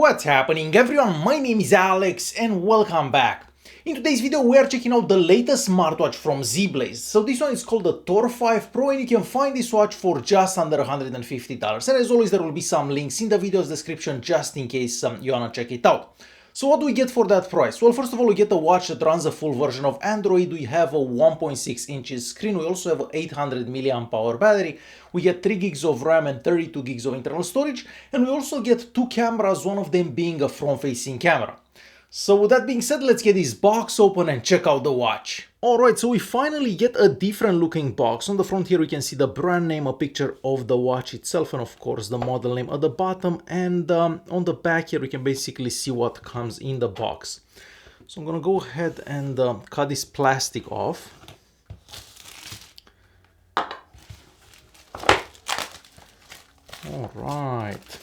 What's happening everyone, my name is Alex and welcome back. In today's video we are checking out the latest smartwatch from Zeblaze. So this one is called the Thor 5 Pro and you can find this watch for just under $150. And as always there will be some links in the video's description just in case you wanna check it out. So what do we get for that price? Well, first of all, we get a watch that runs a full version of Android. We have a 1.6 inches screen. We also have an 800 mAh battery. We get 3 gigs of RAM and 32 gigs of internal storage. And we also get 2 cameras, one of them being a front-facing camera. So with that being said, let's get this box open and check out the watch. Alright, so we finally get a different looking box. On the front here we can see the brand name, a picture of the watch itself, and of course the model name at the bottom. And on the back here we can basically see what comes in the box. So I'm gonna go ahead and cut this plastic off. Alright,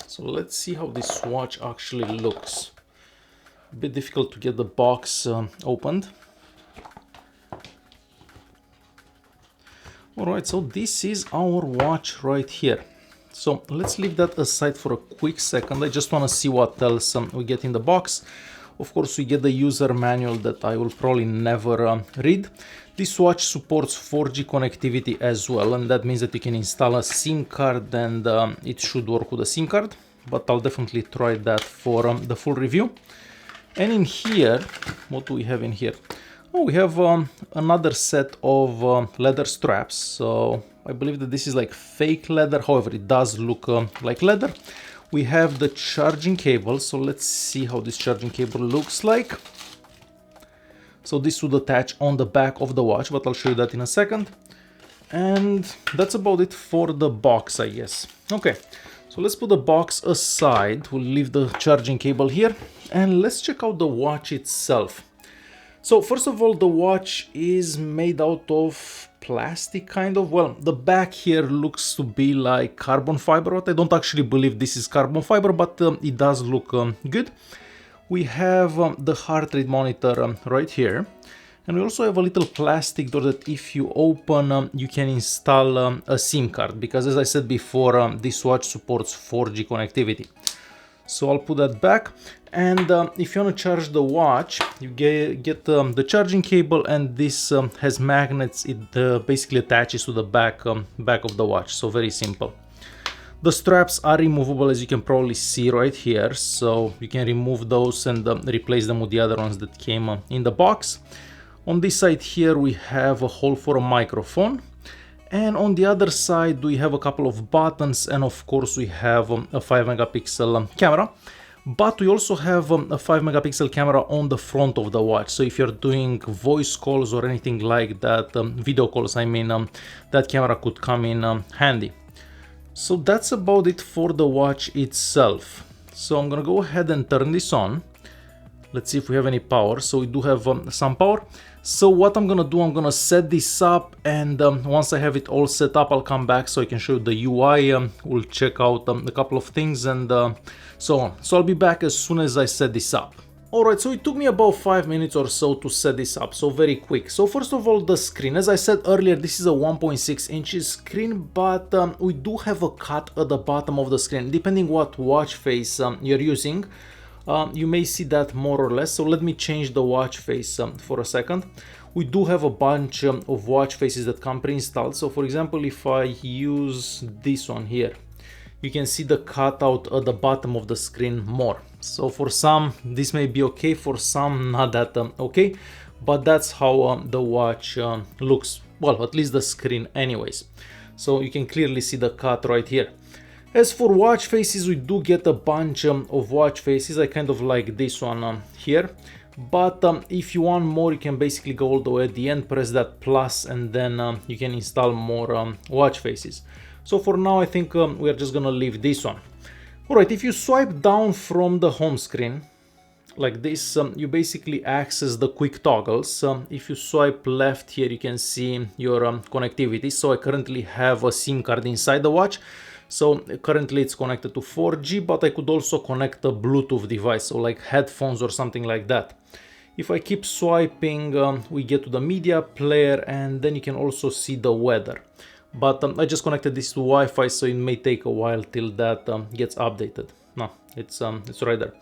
so let's see how this watch actually looks. A bit difficult to get the box opened. Alright, so this is our watch right here. So let's leave that aside for a quick second. I just want to see what else we get in the box. Of course, we get the user manual that I will probably never read. This watch supports 4G connectivity as well, and that means that you can install a SIM card and it should work with a SIM card. But I'll definitely try that for the full review. And in here, what do we have in here? Oh, we have another set of leather straps. So I believe that this is like fake leather. However, it does look like leather. We have the charging cable. So let's see how this charging cable looks like. So this would attach on the back of the watch, but I'll show you that in a second. And that's about it for the box, I guess. Okay, so let's put the box aside. We'll leave the charging cable here and let's check out the watch itself. So first of all, the watch is made out of plastic kind of. Well, the back here looks to be like carbon fiber. I don't actually believe this is carbon fiber, but it does look good. We have the heart rate monitor right here. And we also have a little plastic door that if you open, you can install a SIM card. Because as I said before, this watch supports 4G connectivity. So I'll put that back. And if you want to charge the watch, you get the charging cable, and this has magnets. It basically attaches to the back of the watch. So very simple. The straps are removable, as you can probably see right here. So you can remove those and replace them with the other ones that came in the box. On this side here we have a hole for a microphone, and on the other side we have a couple of buttons, and of course we have a 5 megapixel camera. But we also have a 5 megapixel camera on the front of the watch. So if you're doing voice calls or anything like that, video calls I mean, that camera could come in handy. So that's about it for the watch itself. So I'm gonna go ahead and turn this on. Let's see if we have any power. So we do have some power. So what I'm gonna do, I'm gonna set this up, and once I have it all set up, I'll come back so I can show you the UI. We'll check out a couple of things and so on. So I'll be back as soon as I set this up. Alright, so it took me about 5 minutes or so to set this up, so very quick. So first of all, the screen. As I said earlier, this is a 1.6 inches screen, but we do have a cut at the bottom of the screen. Depending what watch face you're using, you may see that more or less. So let me change the watch face for a second. We do have a bunch of watch faces that come pre-installed. So for example, if I use this one here, you can see the cutout at the bottom of the screen more. So for some this may be okay, for some not that okay, but that's how the watch looks. Well, at least the screen anyways. So you can clearly see the cut right here. As for watch faces, we do get a bunch of watch faces. I kind of like this one here, but if you want more, you can basically go all the way at the end, press that plus, and then you can install more watch faces. So for now I think we are just gonna leave this one. Alright, if you swipe down from the home screen like this, you basically access the quick toggles. If you swipe left here, you can see your connectivity. So I currently have a SIM card inside the watch. So currently it's connected to 4G, but I could also connect a Bluetooth device, so like headphones or something like that. If I keep swiping, we get to the media player, and then you can also see the weather. But I just connected this to Wi-Fi, so it may take a while till that gets updated. no, it's right there.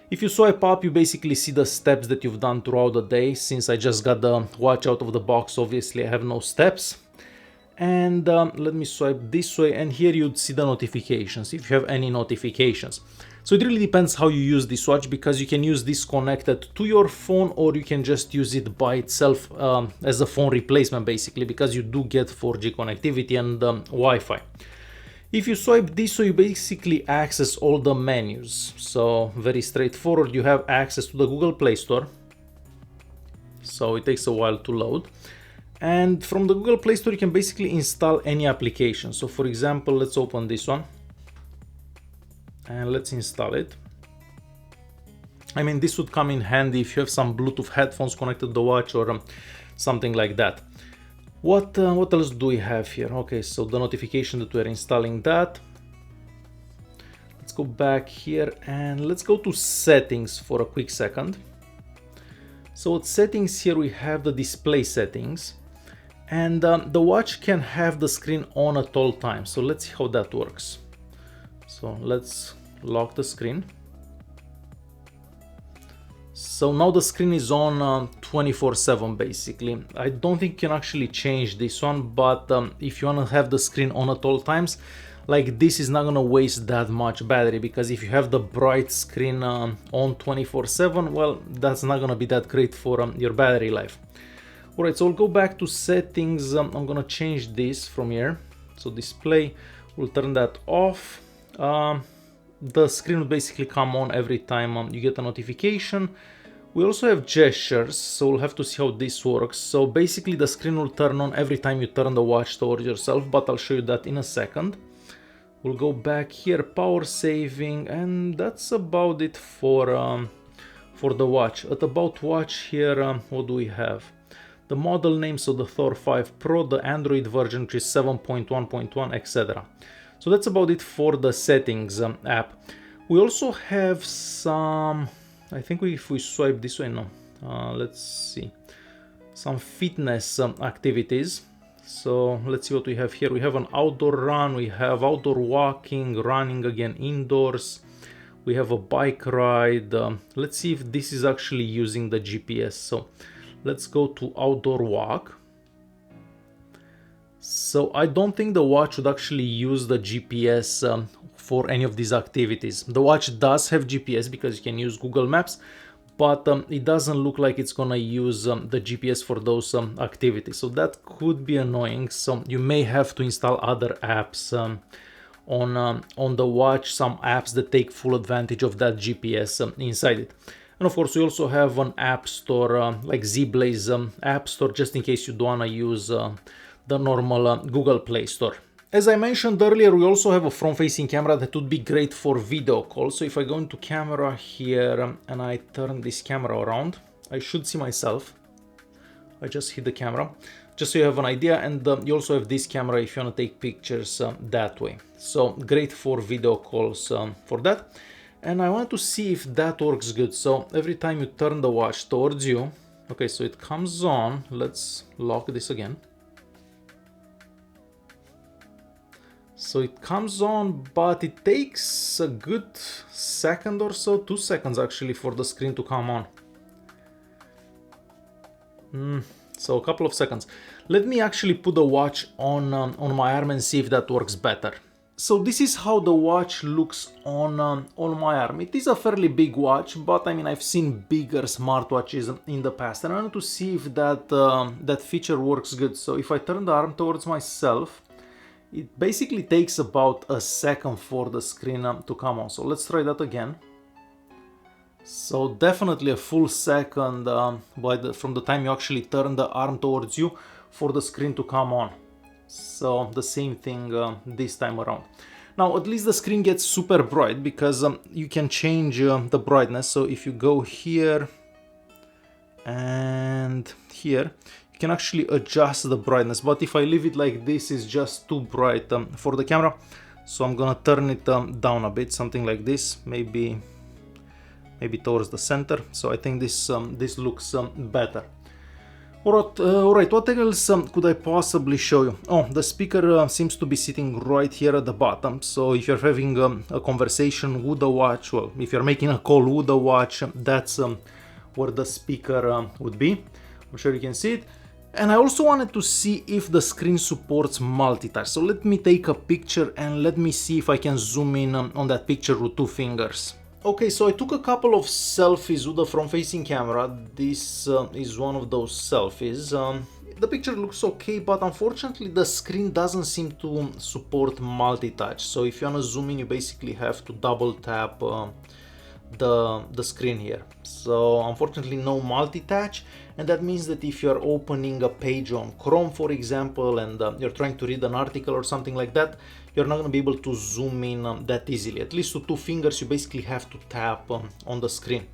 If you swipe up, you basically see the steps that you've done throughout the day. Since I just got the watch out of the box, obviously I have no steps. And let me swipe this way, and here you'd see the notifications, if you have any notifications. So it really depends how you use this watch, because you can use this connected to your phone, or you can just use it by itself as a phone replacement, basically, because you do get 4G connectivity and Wi-Fi. If you swipe this way, you basically access all the menus. So very straightforward. You have access to the Google Play Store. So it takes a while to load. And from the Google Play Store, you can basically install any application. So for example, let's open this one and let's install it. I mean, this would come in handy if you have some Bluetooth headphones connected to the watch or something like that. What else do we have here? Okay, so the notification that we're installing that. Let's go back here and let's go to settings for a quick second. So at settings here we have the display settings, and the watch can have the screen on at all times. So let's see how that works. So let's lock the screen. So now the screen is on 24/7 basically. I don't think you can actually change this one, but if you want to have the screen on at all times, like this is not gonna waste that much battery, because if you have the bright screen on 24/7, well, that's not gonna be that great for your battery life. Alright, so I'll go back to settings. I'm gonna change this from here. So display, we'll turn that off. The screen will basically come on every time you get a notification. We also have gestures, so we'll have to see how this works. So basically the screen will turn on every time you turn the watch towards yourself, but I'll show you that in a second. We'll go back here, power saving, and that's about it for the watch. At about watch here, what do we have? The model name, so the Thor 5 Pro, the Android version, which is 7.1.1, etc. So that's about it for the settings app. We also have some, I think if we swipe this way, no, let's see, some fitness activities. So let's see what we have here. We have an outdoor run, we have outdoor walking, running again indoors, we have a bike ride. Let's see if this is actually using the GPS. So let's go to outdoor walk. So I don't think the watch would actually use the GPS for any of these activities. The watch does have GPS because you can use Google Maps, but it doesn't look like it's gonna use the GPS for those activities. So that could be annoying. So you may have to install other apps on the watch, some apps that take full advantage of that GPS inside it. And of course, we also have an app store like Zeblaze app store, just in case you don't wanna use the normal Google Play Store. As I mentioned earlier, we also have a front-facing camera that would be great for video calls. So if I go into camera here and I turn this camera around, I should see myself. I just hit the camera, just so you have an idea. And you also have this camera if you want to take pictures that way. So great for video calls for that. And I want to see if that works good. So every time you turn the watch towards you, okay, so it comes on. Let's lock this again. So it comes on, but it takes a good second or so, 2 seconds actually, for the screen to come on. So a couple of seconds. Let me actually put the watch on my arm and see if that works better. So this is how the watch looks on my arm. It is a fairly big watch, but I mean, I've seen bigger smartwatches in the past, and I wanted to see if that feature works good. So if I turn the arm towards myself, it basically takes about a second for the screen to come on. So let's try that again. So definitely a full second from the time you actually turn the arm towards you for the screen to come on. So the same thing this time around. Now at least the screen gets super bright because you can change the brightness. So if you go here and here, can actually adjust the brightness, but if I leave it like this, it's just too bright for the camera. So I'm gonna turn it down a bit, something like this, maybe towards the center. So I think this looks better. Alright, what else could I possibly show you? Oh, the speaker seems to be sitting right here at the bottom, so if you're having a conversation with the watch, well, if you're making a call with the watch, that's where the speaker would be. I'm sure you can see it. And I also wanted to see if the screen supports multitouch, so let me take a picture and let me see if I can zoom in on that picture with 2 fingers. Okay, so I took a couple of selfies with the front-facing camera. This is one of those selfies. The picture looks okay, but unfortunately the screen doesn't seem to support multi-touch. So if you want to zoom in, you basically have to double tap the screen here. So unfortunately no multi-touch, and that means that if you're opening a page on Chrome, for example, and you're trying to read an article or something like that, you're not going to be able to zoom in that easily. At least with 2 fingers you basically have to tap on the screen.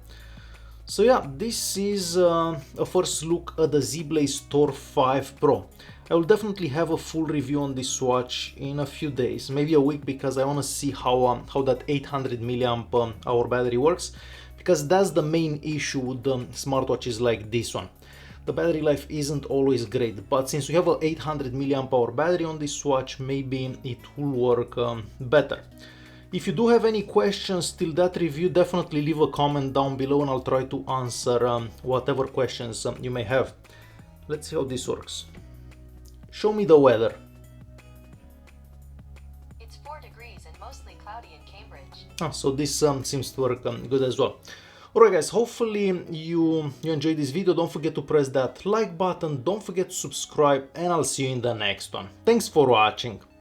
So yeah, this is a first look at the Zeblaze Thor 5 Pro. I will definitely have a full review on this watch in a few days, maybe a week, because I want to see how that 800 mAh battery works, because that's the main issue with smartwatches like this one. The battery life isn't always great, but since we have an 800 mAh battery on this watch, maybe it will work better. If you do have any questions till that review, definitely leave a comment down below and I'll try to answer whatever questions you may have. Let's see how this works. Show me the weather. It's 4 degrees and mostly cloudy in Cambridge. So this seems to work good as well. Alright guys, hopefully you enjoyed this video. Don't forget to press that like button, don't forget to subscribe, and I'll see you in the next one. Thanks for watching.